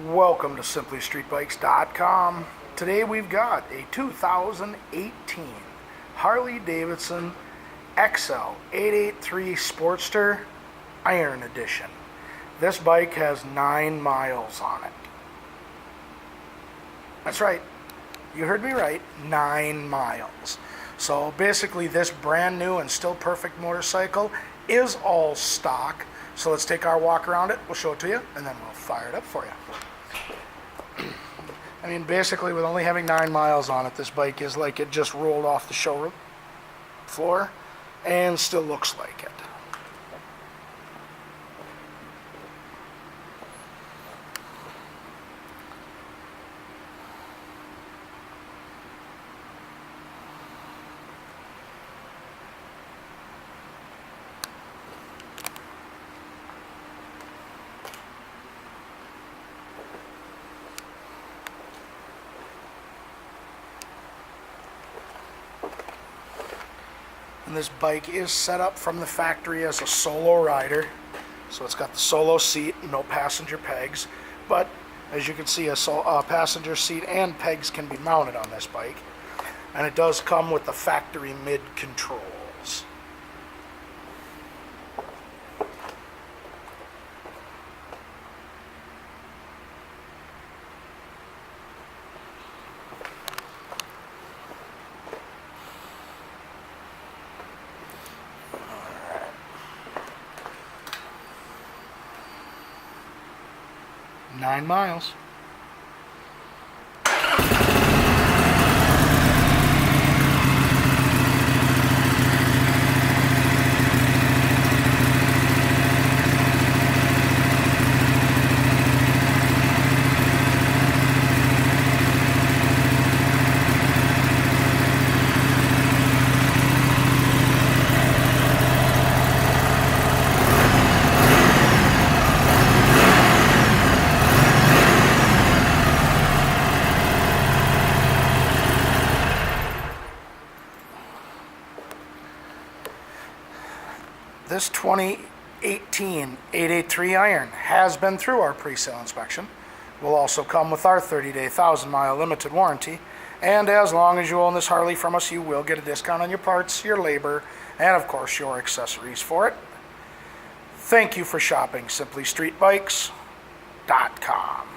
Welcome to SimplyStreetBikes.com. Today we've got a 2018 Harley Davidson XL883 Sportster Iron Edition. This bike has 9 miles on it. That's right, you heard me right, 9 miles. So basically this brand new and still perfect motorcycle is all stock. So let's take our walk around it, we'll show it to you, and then we'll fire it up for you. I mean, basically with only having 9 miles on it, this bike is like it just rolled off the showroom floor and still looks like it. And this bike is set up from the factory as a solo rider. So it's got the solo seat, no passenger pegs. But as you can see, a passenger seat and pegs can be mounted on this bike. And it does come with the factory mid controls. Nine miles. This 2018 883 iron has been through our pre-sale inspection. Will also come with our 30-day 1,000-mile limited warranty. And as long as you own this Harley from us, you will get a discount on your parts, your labor, and of course your accessories for it. Thank you for shopping SimplyStreetBikes.com.